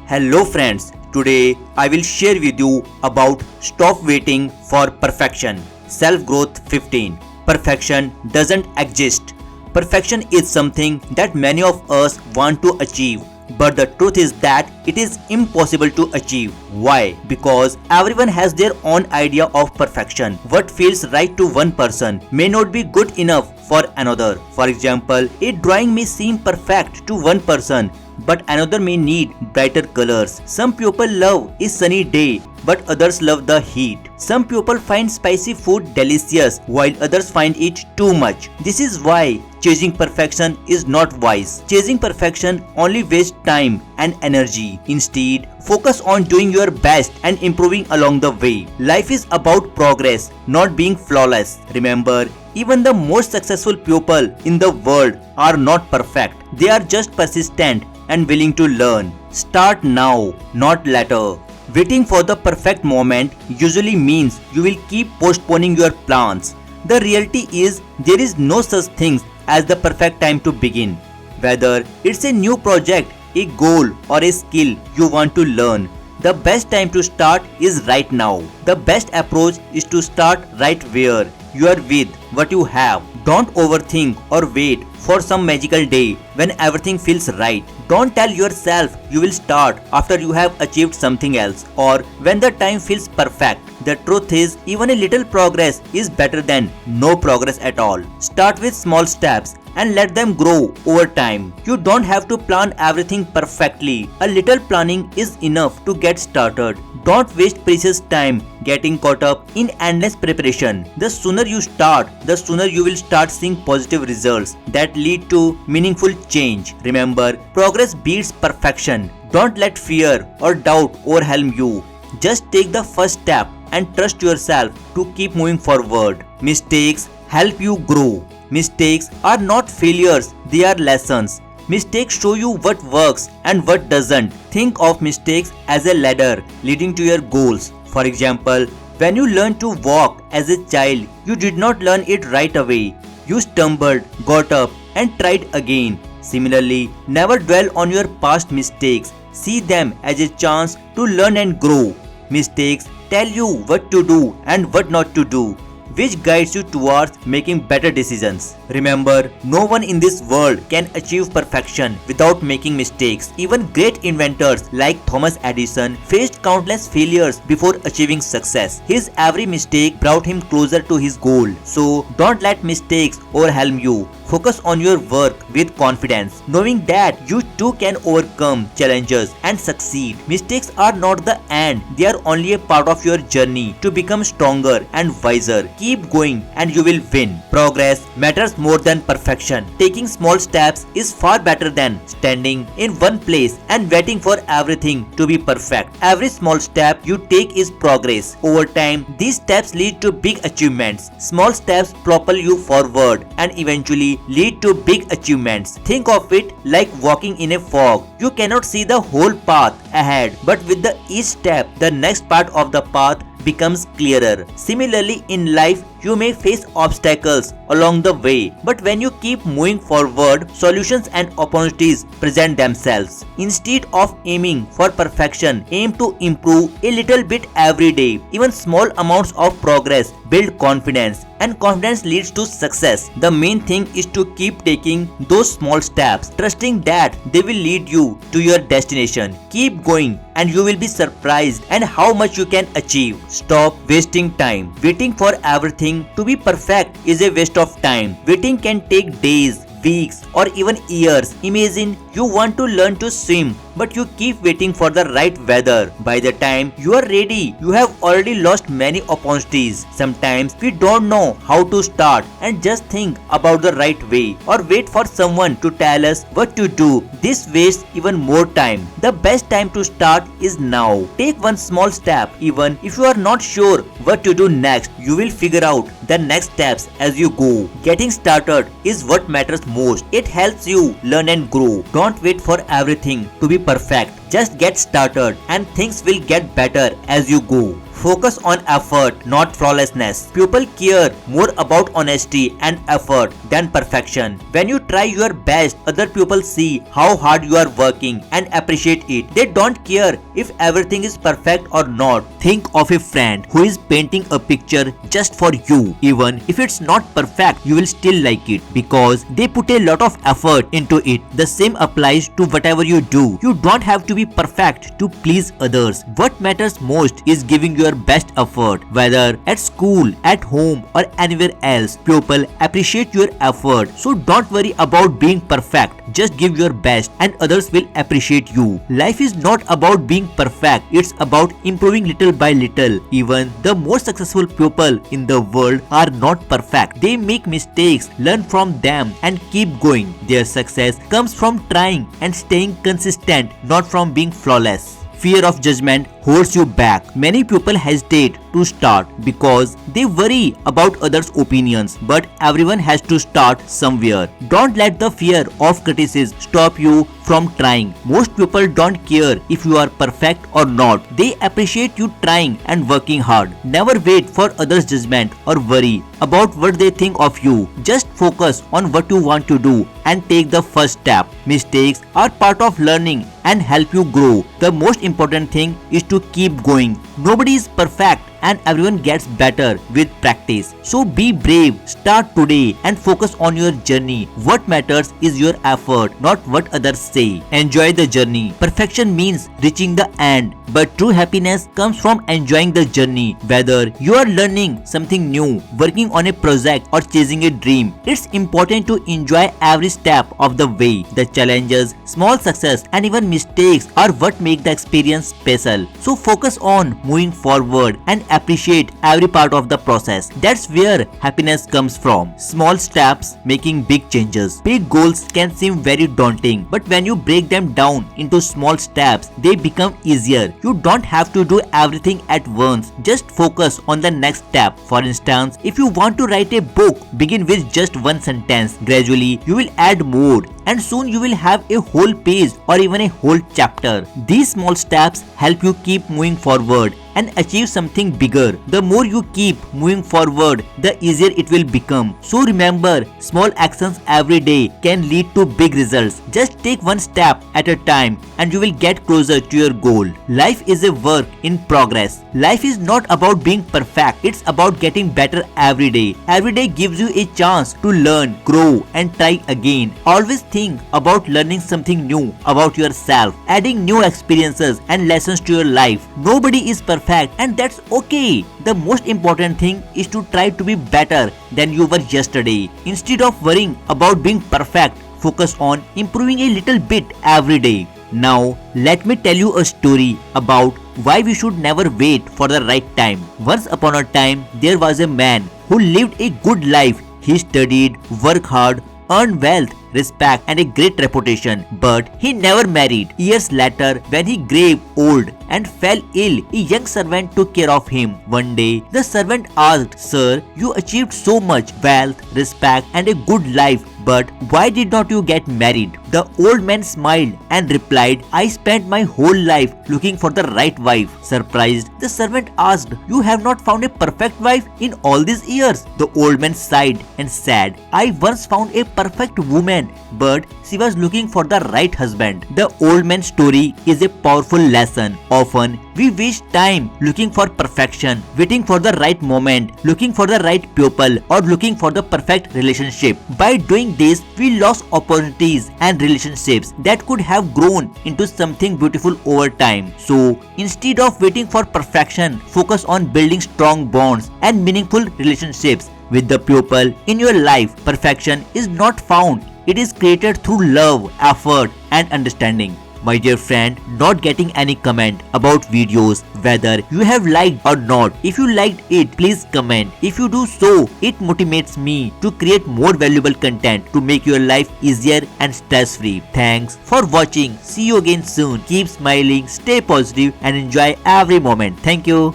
Hello friends, today I will share with you about stop waiting for perfection. Self-growth 15. Perfection doesn't exist. Perfection is something that many of us want to achieve. But the truth is that it is impossible to achieve. Why? Because everyone has their own idea of perfection. What feels right to one person may not be good enough for another. For example, a drawing may seem perfect to one person, but another may need brighter colors. Some people love a sunny day, but others love the heat. Some people find spicy food delicious, while others find it too much. This is why chasing perfection is not wise. Chasing perfection only wastes time and energy. Instead, focus on doing your best and improving along the way. Life is about progress, not being flawless. Remember, even the most successful people in the world are not perfect. They are just persistent and willing to learn. Start now, not later. Waiting for the perfect moment usually means you will keep postponing your plans. The reality is there is no such thing as the perfect time to begin. Whether it's a new project, a goal, or a skill you want to learn, the best time to start is right now. The best approach is to start right where you are with what you have. Don't overthink or wait for some magical day when everything feels right. Don't tell yourself you will start after you have achieved something else or when the time feels perfect. The truth is, even a little progress is better than no progress at all. Start with small steps and let them grow over time. You don't have to plan everything perfectly. A little planning is enough to get started. Don't waste precious time getting caught up in endless preparation. The sooner you start, the sooner you will start seeing positive results that lead to meaningful change. Remember, progress beats perfection. Don't let fear or doubt overwhelm you. Just take the first step and trust yourself to keep moving forward. Mistakes help you grow. Mistakes are not failures, they are lessons. Mistakes show you what works and what doesn't. Think of mistakes as a ladder leading to your goals. For example, when you learned to walk as a child, you did not learn it right away. You stumbled, got up, and tried again. Similarly, never dwell on your past mistakes. See them as a chance to learn and grow. Mistakes tell you what to do and what not to do, which guides you towards making better decisions. Remember, no one in this world can achieve perfection without making mistakes. Even great inventors like Thomas Edison faced countless failures before achieving success. His every mistake brought him closer to his goal. So, don't let mistakes overwhelm you. Focus on your work with confidence, knowing that you too can overcome challenges and succeed. Mistakes are not the end, they are only a part of your journey to become stronger and wiser. Keep going and you will win. Progress matters more than perfection. Taking small steps is far better than standing in one place and waiting for everything to be perfect. Every small step you take is progress. Over time, these steps lead to big achievements. Small steps propel you forward and eventually lead to big achievements. Think of it like walking in a fog. You cannot see the whole path ahead, but with each step, the next part of the path becomes clearer. Similarly, in life, you may face obstacles along the way, but when you keep moving forward, solutions and opportunities present themselves. Instead of aiming for perfection, aim to improve a little bit every day. Even small amounts of progress build confidence, and confidence leads to success. The main thing is to keep taking those small steps, trusting that they will lead you to your destination. Keep going and you will be surprised at how much you can achieve. Stop wasting time. Waiting for everything to be perfect is a waste of time. Waiting can take days, weeks, or even years. Imagine you want to learn to swim, but you keep waiting for the right weather. By the time you are ready, you have already lost many opportunities. Sometimes we don't know how to start and just think about the right way or wait for someone to tell us what to do. This wastes even more time. The best time to start is now. Take one small step. Even if you are not sure what to do next, you will figure out the next steps as you go. Getting started is what matters most. It helps you learn and grow. Don't wait for everything to be perfect. Just get started and things will get better as you go. Focus on effort, not flawlessness. People care more about honesty and effort than perfection. When you try your best, other people see how hard you are working and appreciate it. They don't care if everything is perfect or not. Think of a friend who is painting a picture just for you. Even if it's not perfect, you will still like it because they put a lot of effort into it. The same applies to whatever you do. You don't have to be perfect to please others. What matters most is giving your best effort, whether at school, at home, or anywhere else. People appreciate your effort, so don't worry about being perfect. Just give your best and others will appreciate you. Life is not about being perfect, it's about improving little by little. Even the most successful people in the world are not perfect. They make mistakes, learn from them, and keep going. Their success comes from trying and staying consistent, not from being flawless. Fear of judgment holds you back. Many people hesitate to start because they worry about others' opinions, but everyone has to start somewhere. Don't let the fear of criticism stop you from trying. Most people don't care if you are perfect or not. They appreciate you trying and working hard. Never wait for others' judgment or worry about what they think of you. Just focus on what you want to do and take the first step. Mistakes are part of learning and help you grow. The most important thing is to keep going. Nobody is perfect and everyone gets better with practice. So be brave, start today and focus on your journey. What matters is your effort, not what others say. Enjoy the journey. Perfection means reaching the end, but true happiness comes from enjoying the journey. Whether you are learning something new, working on a project or chasing a dream, it's important to enjoy every step of the way. The challenges, small success and even mistakes are what make the experience special. So focus on moving forward and appreciate every part of the process. That's where happiness comes from. Small steps making big changes. Big goals can seem very daunting, but when you break them down into small steps, they become easier. You don't have to do everything at once. Just focus on the next step. For instance, if you want to write a book, begin with just one sentence. Gradually, you will add more, and soon you will have a whole page or even a whole chapter. These small steps help you keep moving forward and achieve something bigger. The more you keep moving forward, the easier it will become. So remember, small actions every day can lead to big results. Just take one step at a time and you will get closer to your goal. Life is a work in progress. Life is not about being perfect. It's about getting better every day. Every day gives you a chance to learn, grow and try again. Always think about learning something new about yourself, adding new experiences and lessons to your life. Nobody is perfect and that's okay. The most important thing is to try to be better than you were yesterday. Instead of worrying about being perfect, focus on improving a little bit every day. Now, let me tell you a story about why we should never wait for the right time. Once upon a time, there was a man who lived a good life. He studied, worked hard, earned wealth, respect and a great reputation, but he never married. Years later, when he grew old and fell ill, a young servant took care of him. One day, the servant asked, "Sir, you achieved so much wealth, respect and a good life, but why did not you get married?" The old man smiled and replied, "I spent my whole life looking for the right wife." Surprised, the servant asked, "You have not found a perfect wife in all these years?" The old man sighed and said, "I once found a perfect woman, but she was looking for the right husband." The old man's story is a powerful lesson. Often, we waste time looking for perfection, waiting for the right moment, looking for the right people, or looking for the perfect relationship. By doing this, we lost opportunities and relationships that could have grown into something beautiful over time. So, instead of waiting for perfection, focus on building strong bonds and meaningful relationships with the people in your life. Perfection is not found. It is created through love, effort, and understanding. My dear friend, not getting any comment about videos, whether you have liked or not. If you liked it, please comment. If you do so, it motivates me to create more valuable content to make your life easier and stress-free. Thanks for watching. See you again soon. Keep smiling, stay positive and enjoy every moment. Thank you.